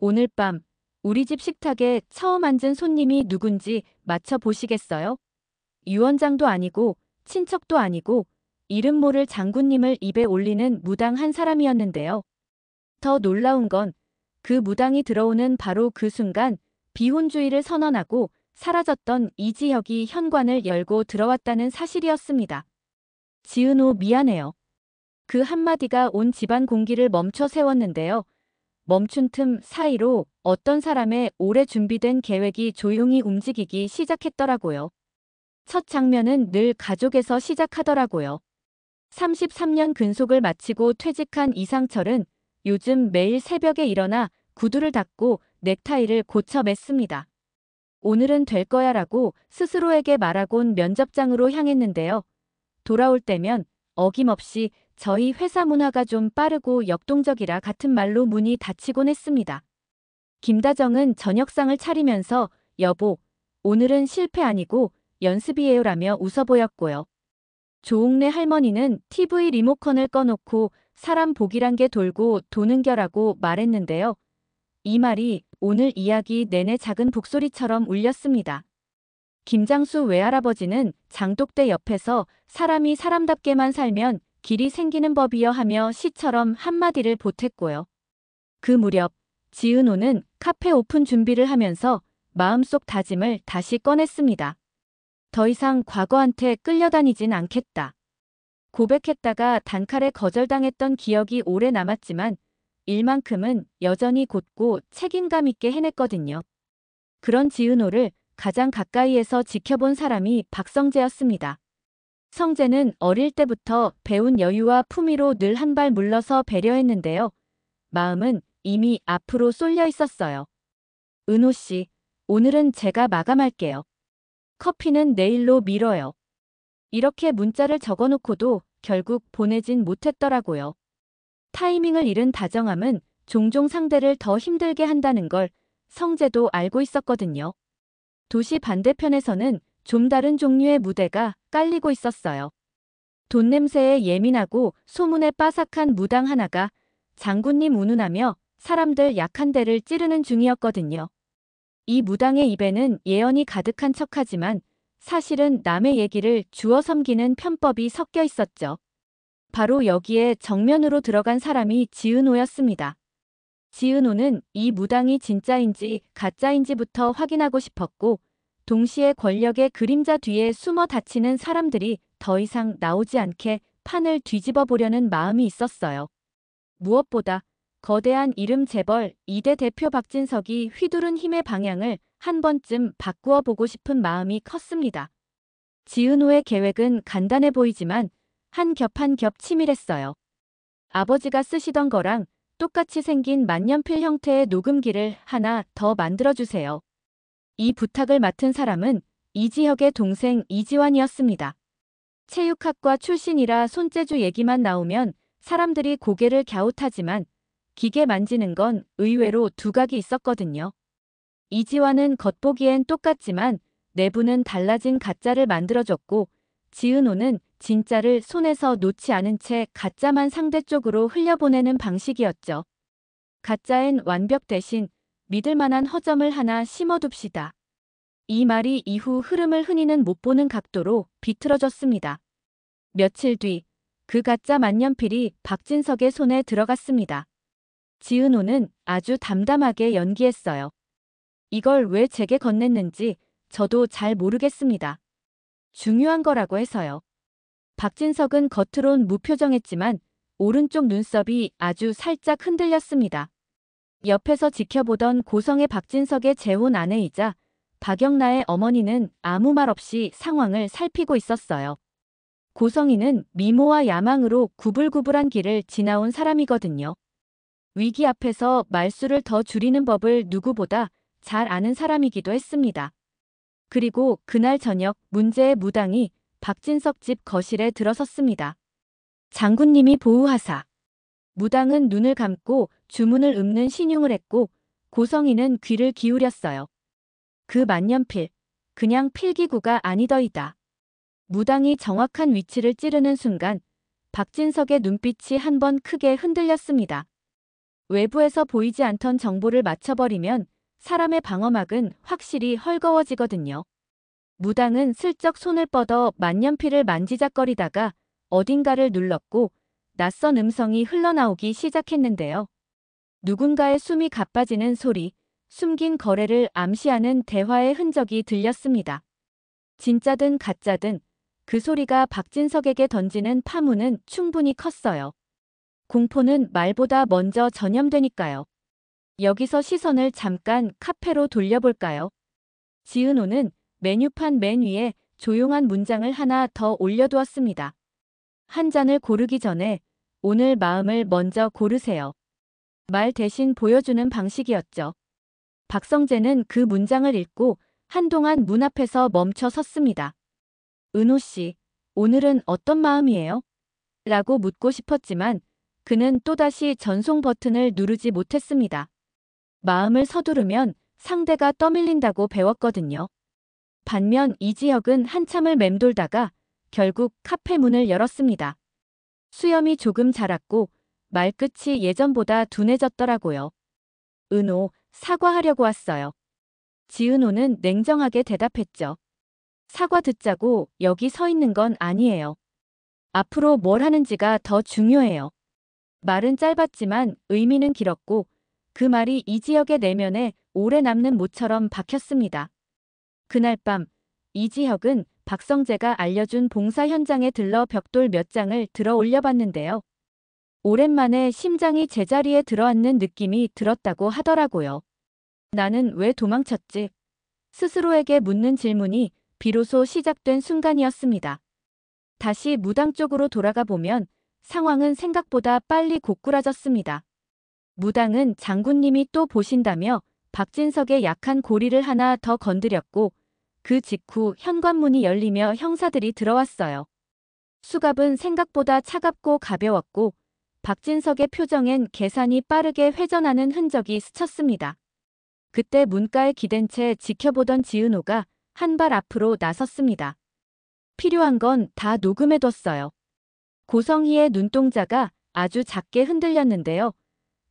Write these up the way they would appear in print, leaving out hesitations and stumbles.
오늘 밤 우리 집 식탁에 처음 앉은 손님이 누군지 맞춰보시겠어요? 유언장도 아니고 친척도 아니고 이름 모를 장군님을 입에 올리는 무당 한 사람이었는데요. 더 놀라운 건 그 무당이 들어오는 바로 그 순간 비혼주의를 선언하고 사라졌던 이지혁이 현관을 열고 들어왔다는 사실이었습니다. 지은호 미안해요. 그 한마디가 온 집안 공기를 멈춰 세웠는데요. 멈춘 틈 사이로 어떤 사람의 오래 준비된 계획이 조용히 움직이기 시작했더라고요. 첫 장면은 늘 가족에서 시작하더라고요. 33년 근속을 마치고 퇴직한 이상철은 요즘 매일 새벽에 일어나 구두를 닦고 넥타이를 고쳐 맸습니다. 오늘은 될 거야라고 스스로에게 말하곤 면접장으로 향했는데요. 돌아올 때면 어김없이 저희 회사 문화가 좀 빠르고 역동적이라 같은 말로 문이 닫히곤 했습니다. 김다정은 저녁상을 차리면서 여보, 오늘은 실패 아니고 연습이에요라며 웃어 보였고요. 조옥래 할머니는 TV 리모컨을 꺼놓고 사람 복이란 게 돌고 도는 겨라고 말했는데요. 이 말이 오늘 이야기 내내 작은 북소리처럼 울렸습니다. 김장수 외할아버지는 장독대 옆에서 사람이 사람답게만 살면 길이 생기는 법이여 하며 시처럼 한마디를 보탰고요. 그 무렵 지은호는 카페 오픈 준비를 하면서 마음속 다짐을 다시 꺼냈습니다. 더 이상 과거한테 끌려다니진 않겠다. 고백했다가 단칼에 거절당했던 기억이 오래 남았지만 일만큼은 여전히 곧고 책임감 있게 해냈거든요. 그런 지은호를 가장 가까이에서 지켜본 사람이 박성재였습니다. 성재는 어릴 때부터 배운 여유와 품위로 늘 한 발 물러서 배려했는데요. 마음은 이미 앞으로 쏠려 있었어요. 은호 씨, 오늘은 제가 마감할게요. 커피는 내일로 미뤄요. 이렇게 문자를 적어놓고도 결국 보내진 못했더라고요. 타이밍을 잃은 다정함은 종종 상대를 더 힘들게 한다는 걸 성재도 알고 있었거든요. 도시 반대편에서는 좀 다른 종류의 무대가 깔리고 있었어요. 돈 냄새에 예민하고 소문에 빠삭한 무당 하나가 장군님 운운하며 사람들 약한 데를 찌르는 중이었거든요. 이 무당의 입에는 예언이 가득한 척하지만 사실은 남의 얘기를 주워 섬기는 편법이 섞여 있었죠. 바로 여기에 정면으로 들어간 사람이 지은호였습니다. 지은호는 이 무당이 진짜인지 가짜인지부터 확인하고 싶었고 동시에 권력의 그림자 뒤에 숨어 다치는 사람들이 더 이상 나오지 않게 판을 뒤집어 보려는 마음이 있었어요. 무엇보다 거대한 이름 재벌 2대 대표 박진석이 휘두른 힘의 방향을 한 번쯤 바꾸어 보고 싶은 마음이 컸습니다. 지은호의 계획은 간단해 보이지만 한 겹 한 겹 치밀했어요. 아버지가 쓰시던 거랑 똑같이 생긴 만년필 형태의 녹음기를 하나 더 만들어주세요. 이 부탁을 맡은 사람은 이지혁의 동생 이지환이었습니다. 체육학과 출신이라 손재주 얘기만 나오면 사람들이 고개를 갸웃하지만 기계 만지는 건 의외로 두각이 있었거든요. 이지환은 겉보기엔 똑같지만 내부는 달라진 가짜를 만들어줬고 지은호는 진짜를 손에서 놓지 않은 채 가짜만 상대 쪽으로 흘려보내는 방식이었죠. 가짜엔 완벽 대신 믿을 만한 허점을 하나 심어둡시다. 이 말이 이후 흐름을 흔히는 못 보는 각도로 비틀어졌습니다. 며칠 뒤 그 가짜 만년필이 박진석의 손에 들어갔습니다. 지은호는 아주 담담하게 연기했어요. 이걸 왜 제게 건넸는지 저도 잘 모르겠습니다. 중요한 거라고 해서요. 박진석은 겉으론 무표정했지만 오른쪽 눈썹이 아주 살짝 흔들렸습니다. 옆에서 지켜보던 고성의 박진석의 재혼 아내이자 박영나의 어머니는 아무 말 없이 상황을 살피고 있었어요. 고성이는 미모와 야망으로 구불구불한 길을 지나온 사람이거든요. 위기 앞에서 말수를 더 줄이는 법을 누구보다 잘 아는 사람이기도 했습니다. 그리고 그날 저녁 문제의 무당이 박진석 집 거실에 들어섰습니다. 장군님이 보우하사. 무당은 눈을 감고 주문을 읊는 신용을 했고 고성이는 귀를 기울였어요. 그 만년필, 그냥 필기구가 아니더이다. 무당이 정확한 위치를 찌르는 순간 박진석의 눈빛이 한 번 크게 흔들렸습니다. 외부에서 보이지 않던 정보를 맞춰버리면 사람의 방어막은 확실히 헐거워지거든요. 무당은 슬쩍 손을 뻗어 만년필을 만지작거리다가 어딘가를 눌렀고 낯선 음성이 흘러나오기 시작했는데요. 누군가의 숨이 가빠지는 소리, 숨긴 거래를 암시하는 대화의 흔적이 들렸습니다. 진짜든 가짜든 그 소리가 박진석에게 던지는 파문은 충분히 컸어요. 공포는 말보다 먼저 전염되니까요. 여기서 시선을 잠깐 카페로 돌려볼까요? 지은호는 메뉴판 맨 위에 조용한 문장을 하나 더 올려두었습니다. 한 잔을 고르기 전에 오늘 마음을 먼저 고르세요. 말 대신 보여주는 방식이었죠. 박성재는 그 문장을 읽고 한동안 문 앞에서 멈춰 섰습니다. 은호 씨, 오늘은 어떤 마음이에요? 라고 묻고 싶었지만 그는 또다시 전송 버튼을 누르지 못했습니다. 마음을 서두르면 상대가 떠밀린다고 배웠거든요. 반면 이지혁은 한참을 맴돌다가 결국 카페 문을 열었습니다. 수염이 조금 자랐고 말끝이 예전보다 둔해졌더라고요. 은호, 사과하려고 왔어요. 지은호는 냉정하게 대답했죠. 사과 듣자고 여기 서 있는 건 아니에요. 앞으로 뭘 하는지가 더 중요해요. 말은 짧았지만 의미는 길었고 그 말이 이지혁의 내면에 오래 남는 못처럼 박혔습니다. 그날 밤 이지혁은 박성재가 알려준 봉사 현장에 들러 벽돌 몇 장을 들어 올려봤는데요. 오랜만에 심장이 제자리에 들어앉는 느낌이 들었다고 하더라고요. 나는 왜 도망쳤지? 스스로에게 묻는 질문이 비로소 시작된 순간이었습니다. 다시 무당 쪽으로 돌아가 보면 상황은 생각보다 빨리 고꾸라졌습니다. 무당은 장군님이 또 보신다며 박진석의 약한 고리를 하나 더 건드렸고 그 직후 현관문이 열리며 형사들이 들어왔어요. 수갑은 생각보다 차갑고 가벼웠고 박진석의 표정엔 계산이 빠르게 회전하는 흔적이 스쳤습니다. 그때 문가에 기댄 채 지켜보던 지은호가 한 발 앞으로 나섰습니다. 필요한 건 다 녹음해뒀어요. 고성희의 눈동자가 아주 작게 흔들렸는데요.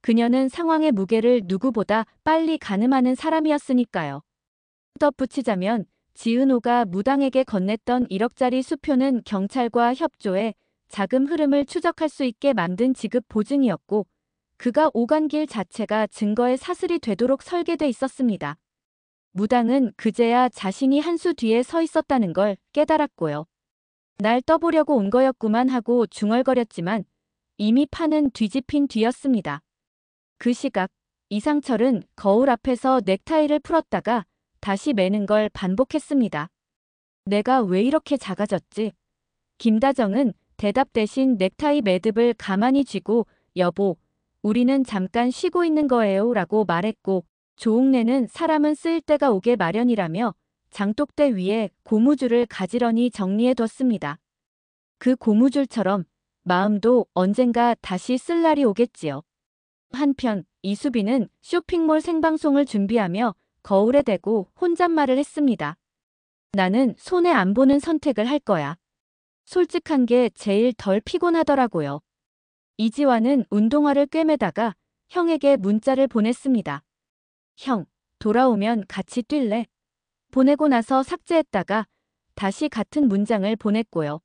그녀는 상황의 무게를 누구보다 빨리 가늠하는 사람이었으니까요. 덧붙이자면 지은호가 무당에게 건넸던 1억짜리 수표는 경찰과 협조해 자금 흐름을 추적할 수 있게 만든 지급 보증이었고 그가 오간 길 자체가 증거의 사슬이 되도록 설계돼 있었습니다. 무당은 그제야 자신이 한 수 뒤에 서 있었다는 걸 깨달았고요. 날 떠보려고 온 거였구만 하고 중얼거렸지만 이미 판은 뒤집힌 뒤였습니다. 그 시각 이상철은 거울 앞에서 넥타이를 풀었다가 다시 매는 걸 반복했습니다. 내가 왜 이렇게 작아졌지? 김다정은 대답 대신 넥타이 매듭을 가만히 쥐고 여보, 우리는 잠깐 쉬고 있는 거예요 라고 말했고 조옥래는 사람은 쓰일 때가 오게 마련이라며 장독대 위에 고무줄을 가지런히 정리해뒀습니다. 그 고무줄처럼 마음도 언젠가 다시 쓸 날이 오겠지요. 한편 이수빈은 쇼핑몰 생방송을 준비하며 거울에 대고 혼잣말을 했습니다. 나는 손해 안 보는 선택을 할 거야. 솔직한 게 제일 덜 피곤하더라고요. 이지화는 운동화를 꿰매다가 형에게 문자를 보냈습니다. 형, 돌아오면 같이 뛸래? 보내고 나서 삭제했다가 다시 같은 문장을 보냈고요.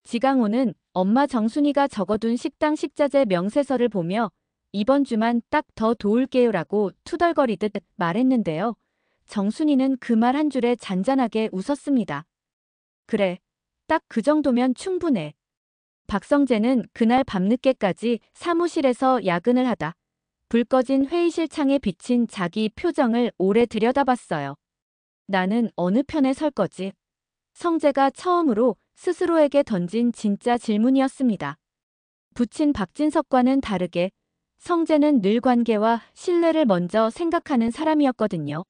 지강호는 엄마 정순이가 적어둔 식당 식자재 명세서를 보며 이번 주만 딱 더 도울게요라고 투덜거리듯 말했는데요. 정순이는 그 말 한 줄에 잔잔하게 웃었습니다. 그래, 딱 그 정도면 충분해. 박성재는 그날 밤늦게까지 사무실에서 야근을 하다 불 꺼진 회의실 창에 비친 자기 표정을 오래 들여다봤어요. 나는 어느 편에 설 거지? 성재가 처음으로 스스로에게 던진 진짜 질문이었습니다. 부친 박진석과는 다르게 성재는 늘 관계와 신뢰를 먼저 생각하는 사람이었거든요.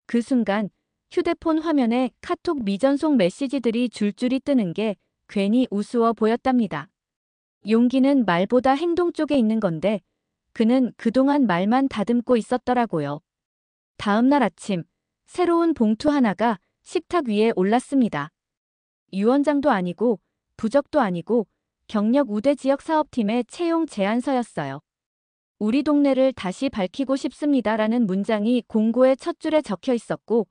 그 순간 휴대폰 화면에 카톡 미전송 메시지들이 줄줄이 뜨는 게 괜히 우스워 보였답니다. 용기는 말보다 행동 쪽에 있는 건데 그는 그동안 말만 다듬고 있었더라고요. 다음 날 아침 새로운 봉투 하나가 식탁 위에 올랐습니다. 유원장도 아니고 부적도 아니고 경력 우대 지역 사업팀의 채용 제안서였어요. 우리 동네를 다시 밝히고 싶습니다라는 문장이 공고의 첫 줄에 적혀 있었고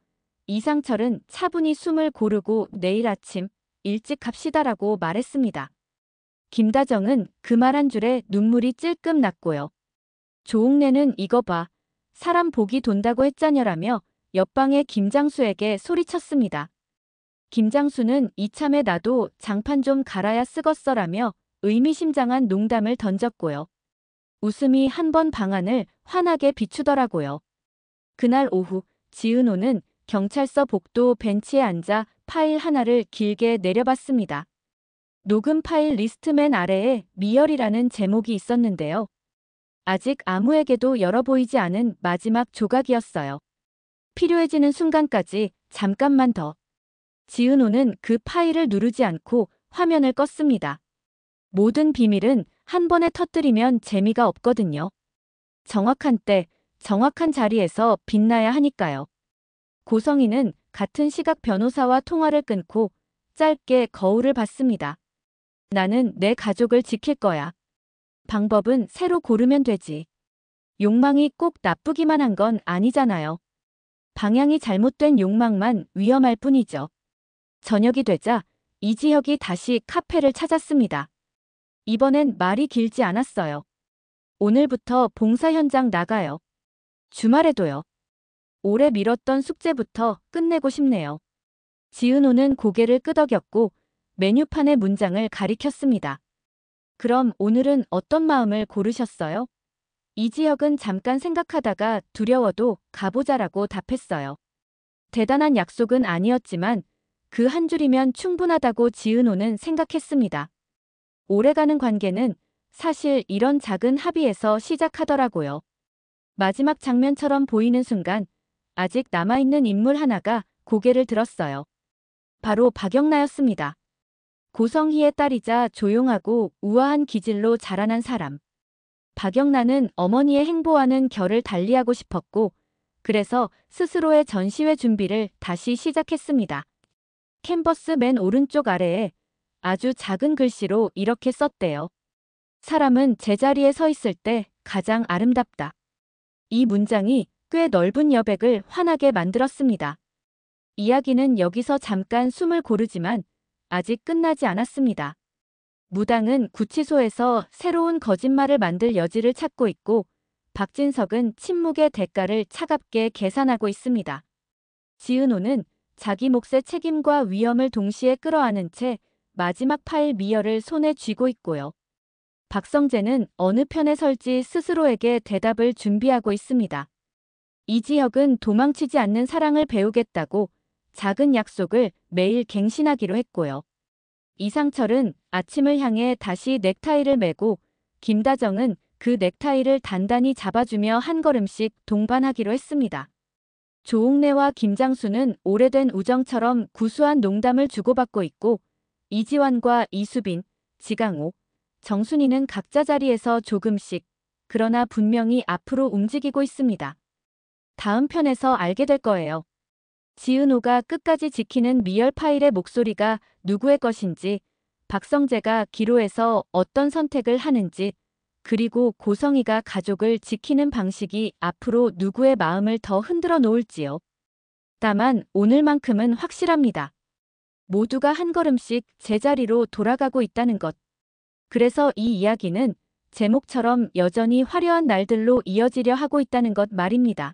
이상철은 차분히 숨을 고르고 내일 아침 일찍 갑시다라고 말했습니다. 김다정은 그 말 한 줄에 눈물이 찔끔 났고요. 조옥래는 이거 봐. 사람 복이 돈다고 했자녀라며 옆방의 김장수에게 소리쳤습니다. 김장수는 이참에 나도 장판 좀 갈아야 쓰겄어라며 의미심장한 농담을 던졌고요. 웃음이 한 번 방안을 환하게 비추더라고요. 그날 오후 지은호는 경찰서 복도 벤치에 앉아 파일 하나를 길게 내려봤습니다. 녹음 파일 리스트 맨 아래에 미열이라는 제목이 있었는데요. 아직 아무에게도 열어 보이지 않은 마지막 조각이었어요. 필요해지는 순간까지 잠깐만 더. 지은호는 그 파일을 누르지 않고 화면을 껐습니다. 모든 비밀은 한 번에 터뜨리면 재미가 없거든요. 정확한 때, 정확한 자리에서 빛나야 하니까요. 고성희는 같은 시각 변호사와 통화를 끊고 짧게 거울을 봤습니다. 나는 내 가족을 지킬 거야. 방법은 새로 고르면 되지. 욕망이 꼭 나쁘기만 한 건 아니잖아요. 방향이 잘못된 욕망만 위험할 뿐이죠. 저녁이 되자 이지혁이 다시 카페를 찾았습니다. 이번엔 말이 길지 않았어요. 오늘부터 봉사 현장 나가요. 주말에도요. 오래 미뤘던 숙제부터 끝내고 싶네요. 지은호는 고개를 끄덕였고 메뉴판의 문장을 가리켰습니다. 그럼 오늘은 어떤 마음을 고르셨어요? 이지혁은 잠깐 생각하다가 두려워도 가보자라고 답했어요. 대단한 약속은 아니었지만 그 한 줄이면 충분하다고 지은호는 생각했습니다. 오래가는 관계는 사실 이런 작은 합의에서 시작하더라고요. 마지막 장면처럼 보이는 순간 아직 남아있는 인물 하나가 고개를 들었어요. 바로 박영나였습니다. 고성희의 딸이자 조용하고 우아한 기질로 자라난 사람. 박영나는 어머니의 행보와는 결을 달리하고 싶었고 그래서 스스로의 전시회 준비를 다시 시작했습니다. 캔버스 맨 오른쪽 아래에 아주 작은 글씨로 이렇게 썼대요. 사람은 제자리에 서 있을 때 가장 아름답다. 이 문장이 꽤 넓은 여백을 환하게 만들었습니다. 이야기는 여기서 잠깐 숨을 고르지만 아직 끝나지 않았습니다. 무당은 구치소에서 새로운 거짓말을 만들 여지를 찾고 있고 박진석은 침묵의 대가를 차갑게 계산하고 있습니다. 지은호는 자기 몫의 책임과 위험을 동시에 끌어안은 채 마지막 파일 미열을 손에 쥐고 있고요. 박성재는 어느 편에 설지 스스로에게 대답을 준비하고 있습니다. 이지혁은 도망치지 않는 사랑을 배우겠다고 작은 약속을 매일 갱신하기로 했고요. 이상철은 아침을 향해 다시 넥타이를 매고 김다정은 그 넥타이를 단단히 잡아주며 한 걸음씩 동반하기로 했습니다. 조옥래와 김장수는 오래된 우정처럼 구수한 농담을 주고받고 있고 이지환과 이수빈, 지강호, 정순이는 각자 자리에서 조금씩 그러나 분명히 앞으로 움직이고 있습니다. 다음 편에서 알게 될 거예요. 지은호가 끝까지 지키는 미열 파일의 목소리가 누구의 것인지, 박성재가 기로에서 어떤 선택을 하는지, 그리고 고성희가 가족을 지키는 방식이 앞으로 누구의 마음을 더 흔들어 놓을지요. 다만 오늘만큼은 확실합니다. 모두가 한 걸음씩 제자리로 돌아가고 있다는 것. 그래서 이 이야기는 제목처럼 여전히 화려한 날들로 이어지려 하고 있다는 것 말입니다.